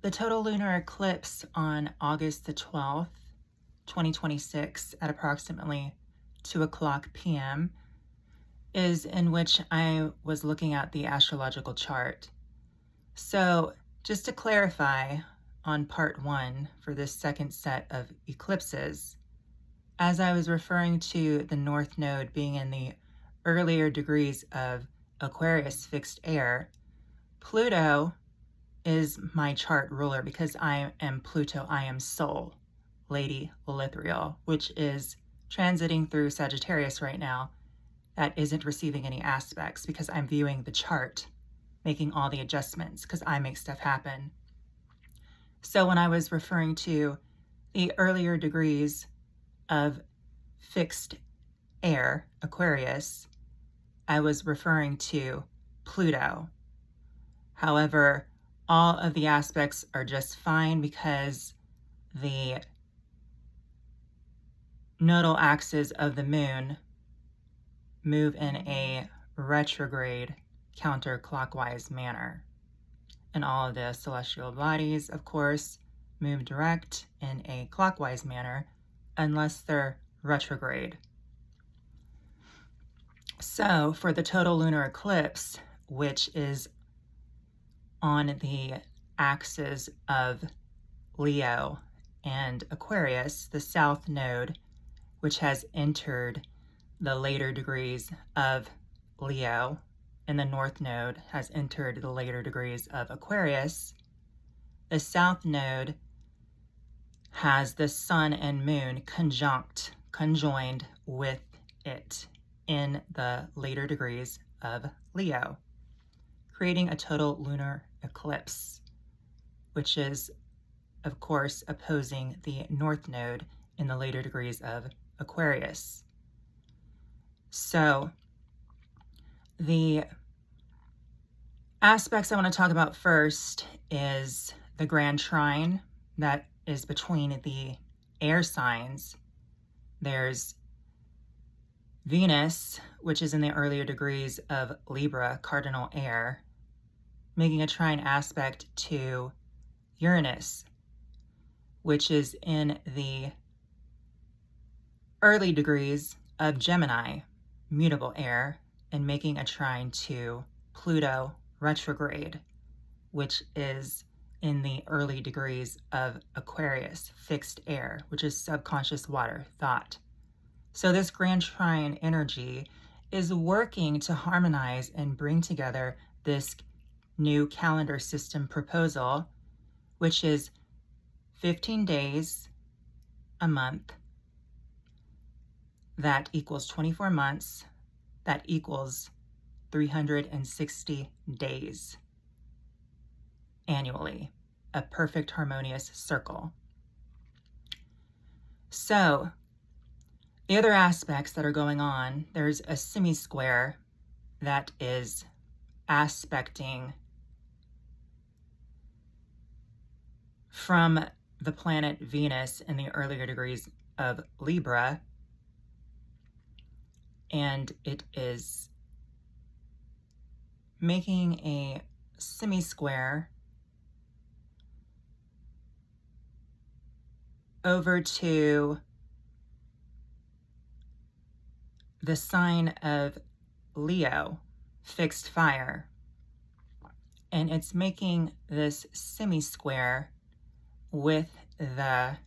The total lunar eclipse on August the 12th, 2026 at approximately 2:00 p.m. is in which I was looking at the astrological chart. So just to clarify on part 1 for this second set of eclipses, as I was referring to the North Node being in the earlier degrees of Aquarius fixed air, Pluto is my chart ruler because I am Pluto, I am Soul, Lady Lithril, which is transiting through Sagittarius right now. That isn't receiving any aspects because I'm viewing the chart, making all the adjustments because I make stuff happen. So when I was referring to the earlier degrees of fixed air, Aquarius, I was referring to Pluto. However, all of the aspects are just fine because the nodal axes of the moon move in a retrograde counterclockwise manner. And all of the celestial bodies, of course, move direct in a clockwise manner unless they're retrograde. So for the total lunar eclipse, which is on the axis of Leo and Aquarius, the South Node, which has entered the later degrees of Leo, and the North Node has entered the later degrees of Aquarius, the South Node has the Sun and Moon conjoined with it in the later degrees of Leo, creating a total lunar eclipse, which is, of course, opposing the North Node in the later degrees of Aquarius. So the aspects I want to talk about first is the grand trine that is between the air signs. There's Venus, which is in the earlier degrees of Libra, cardinal air, making a trine aspect to Uranus, which is in the early degrees of Gemini, mutable air, and making a trine to Pluto retrograde, which is in the early degrees of Aquarius, fixed air, which is subconscious water, thought. So this grand trine energy is working to harmonize and bring together this new calendar system proposal, which is 15 days a month. That equals 24 months. That equals 360 days annually, a perfect harmonious circle. So the other aspects that are going on, there's a semi-square that is aspecting from the planet Venus in the earlier degrees of Libra, and it is making a semi-square over to the sign of Leo, fixed fire. And it's making this semi-square with the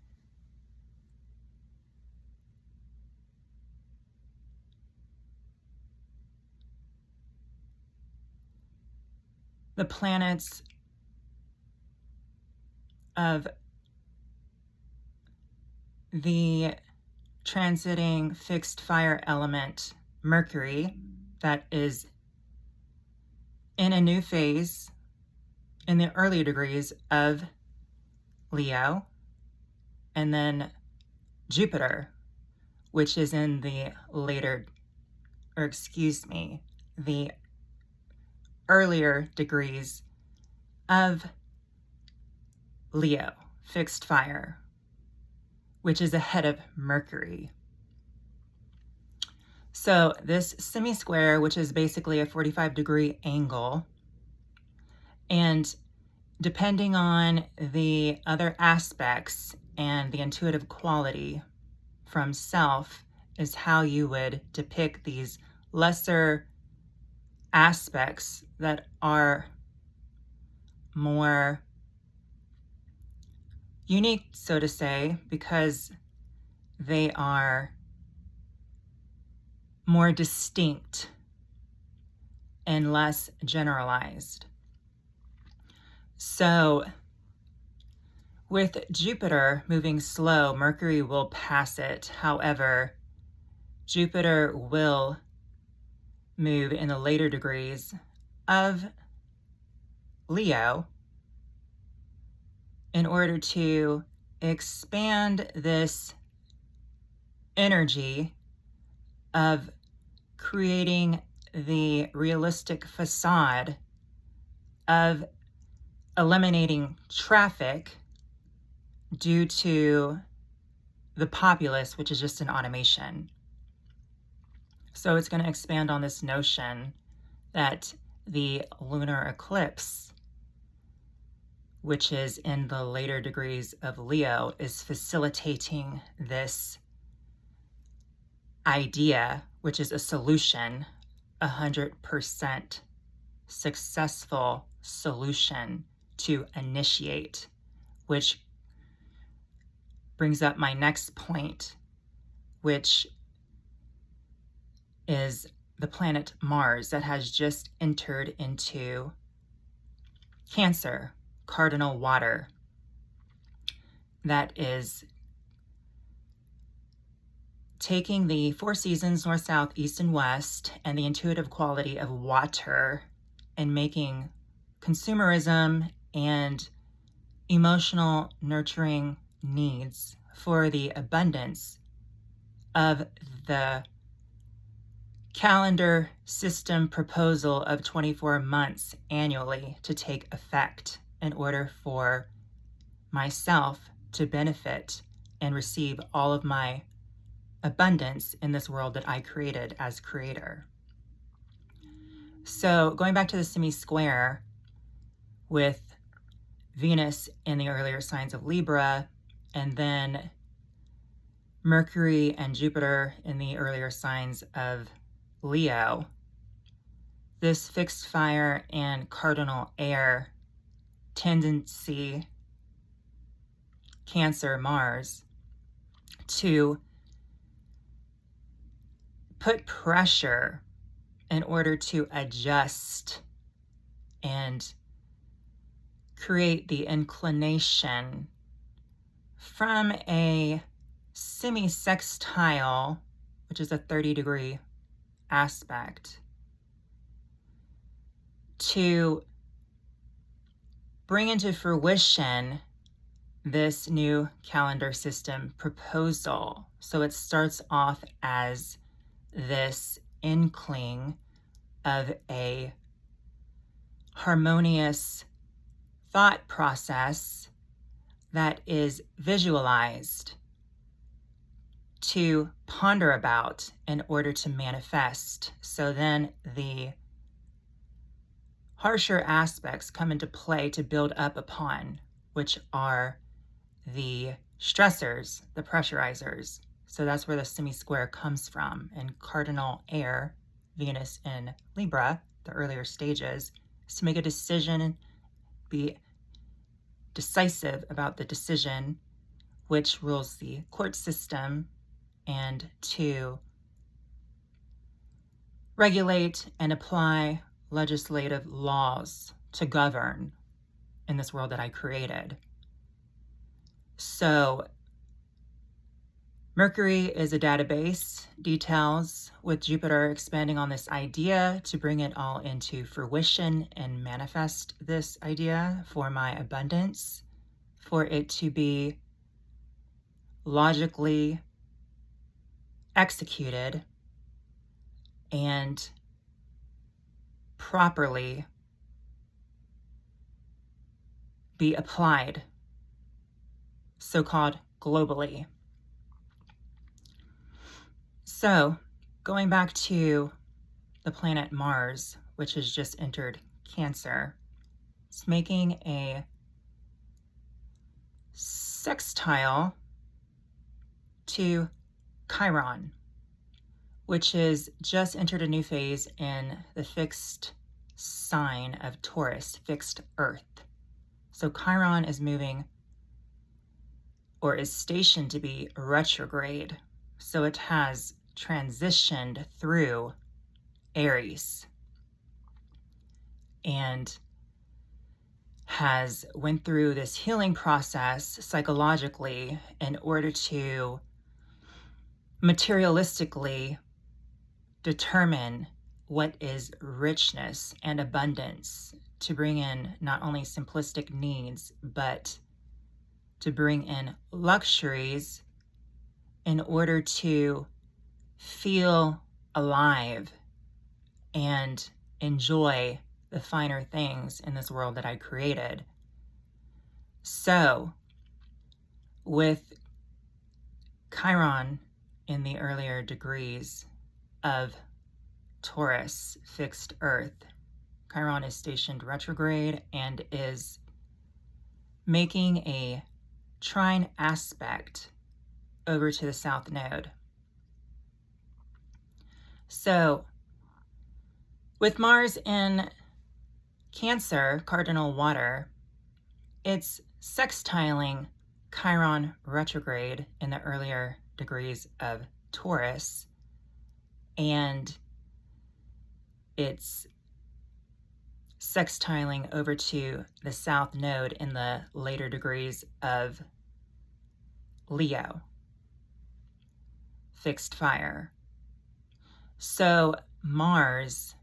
planets of the transiting fixed fire element Mercury, that is in a new phase in the early degrees of Leo, and then Jupiter, which is in the the earlier degrees of Leo, fixed fire, which is ahead of Mercury. So this semi-square, which is basically a 45-degree angle, and depending on the other aspects and the intuitive quality from self, is how you would depict these lesser aspects that are more unique, so to say, because they are more distinct and less generalized. So with Jupiter moving slow, Mercury will pass it. However, Jupiter will move in the later degrees of Leo in order to expand this energy of creating the realistic facade of eliminating traffic due to the populace, which is just an automation. So it's going to expand on this notion that the lunar eclipse, which is in the later degrees of Leo, is facilitating this idea, which is a solution, 100% successful solution to initiate, which brings up my next point, which is the planet Mars that has just entered into Cancer, cardinal water, that is taking the four seasons, north, south, east, and west, and the intuitive quality of water and making consumerism and emotional nurturing needs for the abundance of the calendar system proposal of 24 months annually to take effect in order for myself to benefit and receive all of my abundance in this world that I created as creator. So going back to the semi-square with Venus in the earlier signs of Libra, and then Mercury and Jupiter in the earlier signs of Leo, this fixed fire and cardinal air tendency, Cancer, Mars, to put pressure in order to adjust and create the inclination from a semi-sextile, which is a 30-degree aspect, to bring into fruition this new calendar system proposal. So it starts off as this inkling of a harmonious thought process that is visualized to ponder about in order to manifest. So then the harsher aspects come into play to build up upon, which are the stressors, the pressurizers. So that's where the semi-square comes from. And cardinal air, Venus in Libra, the earlier stages, is to make a decision, be decisive about the decision, which rules the court system, and to regulate and apply legislative laws to govern in this world that I created. So Mercury is a database, details, with Jupiter expanding on this idea to bring it all into fruition and manifest this idea for my abundance, for it to be logically executed and properly be applied, so-called globally. So going back to the planet Mars, which has just entered Cancer, It's making a sextile to Chiron, which is just entered a new phase in the fixed sign of Taurus, fixed Earth. So Chiron is moving, or is stationed to be retrograde. So it has transitioned through Aries and has went through this healing process psychologically in order to materialistically determine what is richness and abundance, to bring in not only simplistic needs, but to bring in luxuries in order to feel alive and enjoy the finer things in this world that I created. So, with Chiron in the earlier degrees of Taurus, fixed Earth, Chiron is stationed retrograde and is making a trine aspect over to the south node. So, with Mars in Cancer, cardinal water, it's sextiling Chiron retrograde in the earlier degrees of Taurus, and it's sextiling over to the south node in the later degrees of Leo, fixed fire. So Mars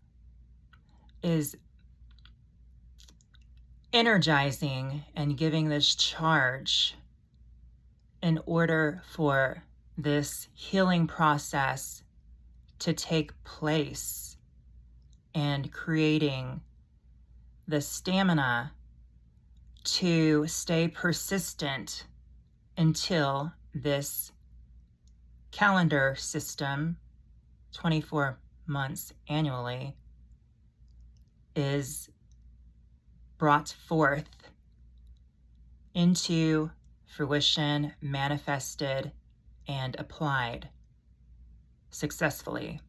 is energizing and giving this charge in order for this healing process to take place, and creating the stamina to stay persistent until this calendar system, 24 months annually, is brought forth into fruition, manifested, and applied successfully.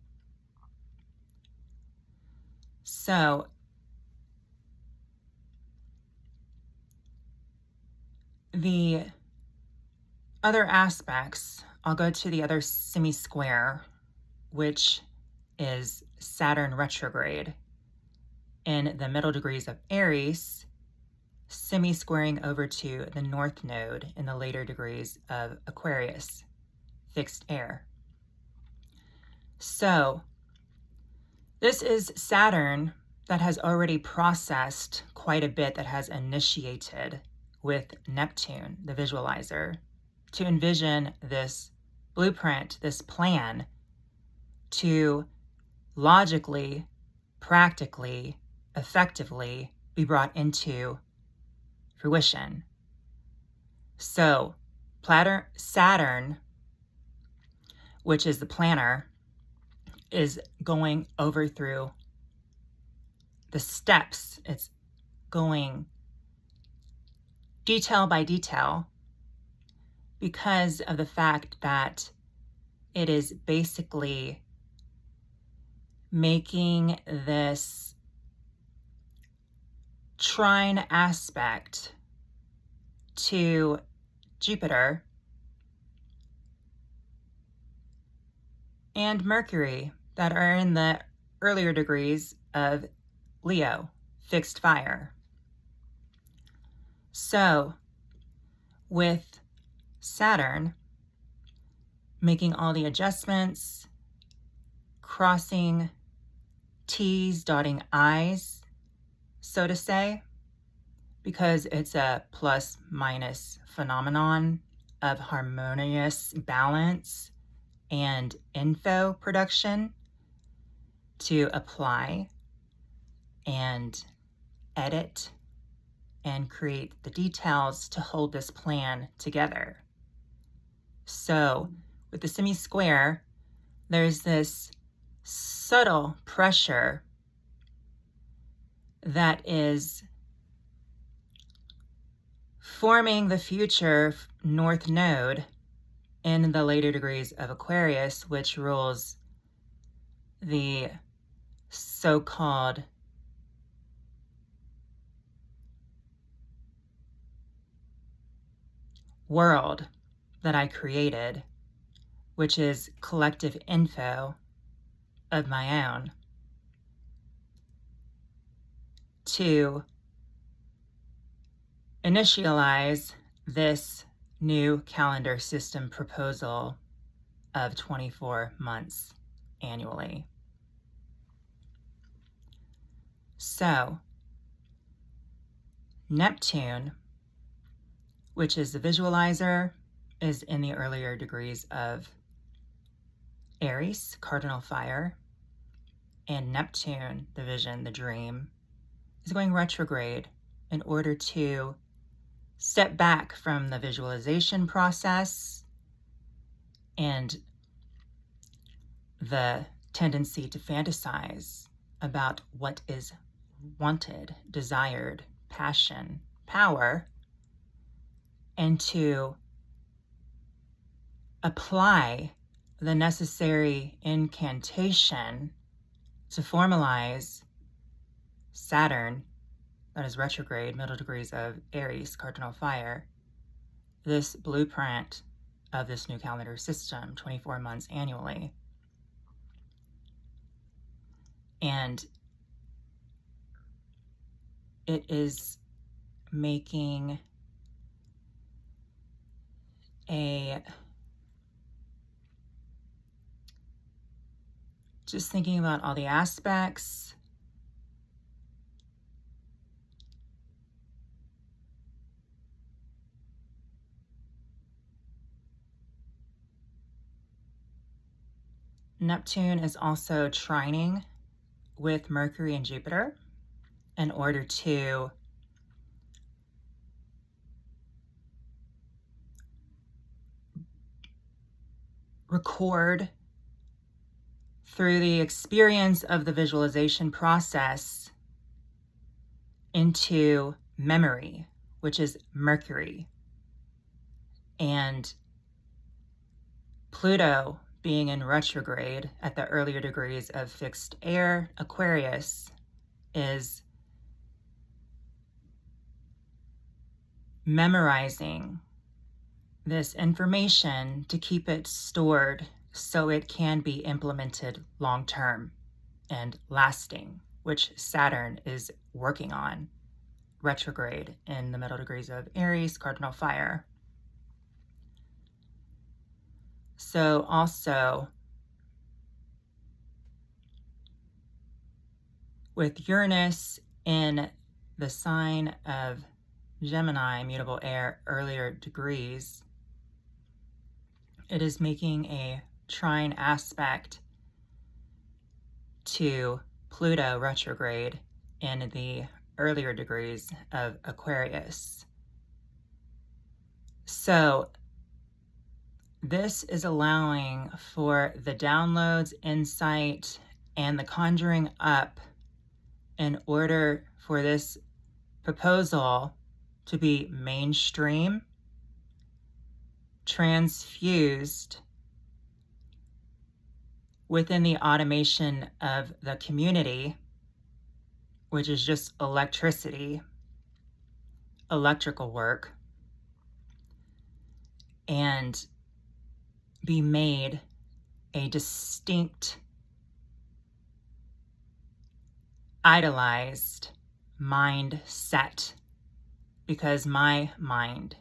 So, the other aspects, I'll go to the other semi-square, which is Saturn retrograde in the middle degrees of Aries, semi-squaring over to the north node in the later degrees of Aquarius, fixed air. So, this is Saturn that has already processed quite a bit, that has initiated with Neptune, the visualizer, to envision this blueprint, this plan to logically, practically, effectively be brought into fruition. So, Saturn, which is the planner, is going over through the steps. It's going detail by detail because of the fact that it is basically making this trine aspect to Jupiter and Mercury that are in the earlier degrees of Leo, fixed fire. So, with Saturn making all the adjustments, crossing T's, dotting I's, so to say, because it's a plus minus phenomenon of harmonious balance and info production to apply and edit and create the details to hold this plan together. So with the semi-square, there's this subtle pressure that is forming the future North Node in the later degrees of Aquarius, which rules the so-called world that I created, which is collective info of my own, to initialize this new calendar system proposal of 24 months annually. So, Neptune, which is the visualizer, is in the earlier degrees of Aries, cardinal fire, and Neptune, the vision, the dream, is going retrograde in order to step back from the visualization process and the tendency to fantasize about what is wanted, desired, passion, power, and to apply the necessary incantation to formalize Saturn, that is retrograde, middle degrees of Aries, cardinal fire, this blueprint of this new calendar system, 24 months annually. And it is making just thinking about all the aspects, Neptune is also trining with Mercury and Jupiter in order to record through the experience of the visualization process into memory, which is Mercury. And Pluto, being in retrograde at the earlier degrees of fixed air, Aquarius, is memorizing this information to keep it stored so it can be implemented long-term and lasting, which Saturn is working on, retrograde in the middle degrees of Aries, cardinal fire. So also, with Uranus in the sign of Gemini, mutable air, earlier degrees, it is making a trine aspect to Pluto retrograde in the earlier degrees of Aquarius. So this is allowing for the downloads, insight, and the conjuring up in order for this proposal to be mainstream, transfused within the automation of the community, which is just electricity, electrical work, and be made a distinct, idolized mindset, because my mind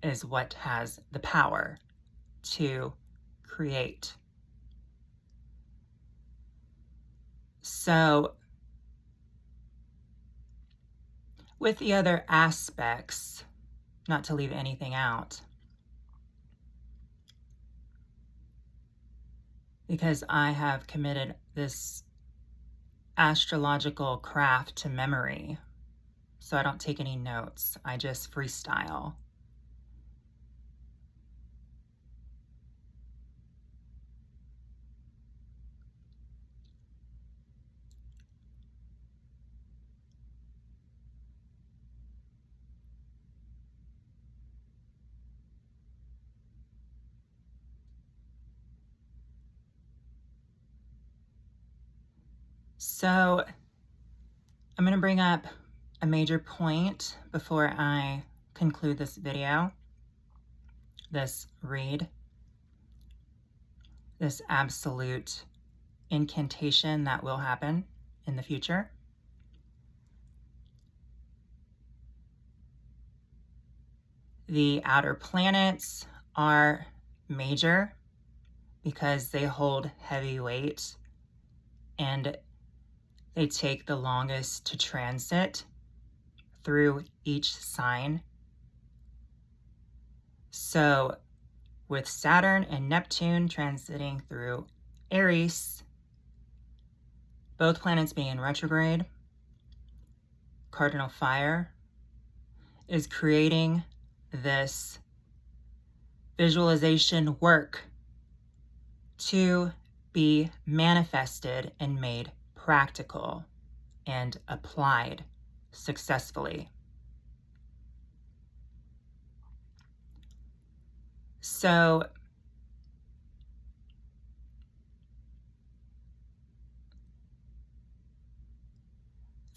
is what has the power to create. So with the other aspects, not to leave anything out, because I have committed this astrological craft to memory, so I don't take any notes, I just freestyle. So I'm going to bring up a major point before I conclude this video, this read, this absolute incantation that will happen in the future. The outer planets are major because they hold heavy weight and they take the longest to transit through each sign. So with Saturn and Neptune transiting through Aries, both planets being in retrograde, cardinal fire is creating this visualization work to be manifested and made practical and applied successfully. So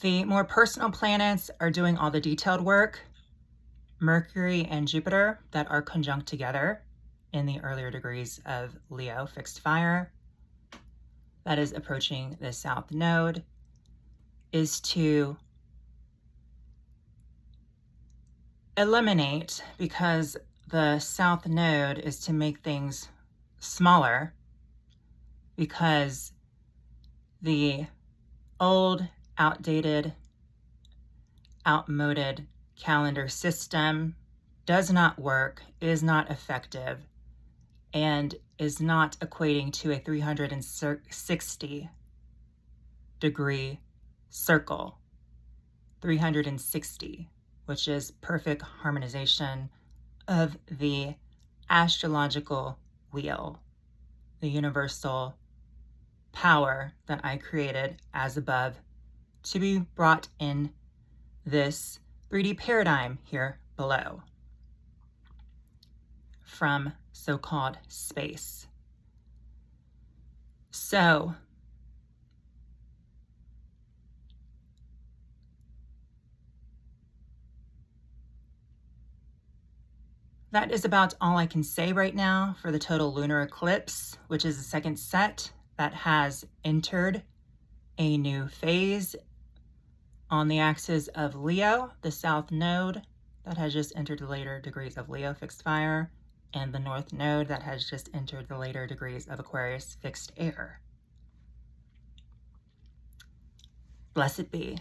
the more personal planets are doing all the detailed work. Mercury and Jupiter that are conjunct together in the earlier degrees of Leo fixed fire, that is approaching the south node, is to eliminate, because the south node is to make things smaller, because the old, outdated, outmoded calendar system does not work, is not effective, and is not equating to a 360 degree circle. 360, which is perfect harmonization of the astrological wheel, the universal power that I created as above to be brought in this 3D paradigm here below from so-called space. So that is about all I can say right now for the total lunar eclipse, which is the second set that has entered a new phase on the axis of Leo, the south node that has just entered the later degrees of Leo fixed fire, and the north node that has just entered the later degrees of Aquarius fixed air. Blessed be.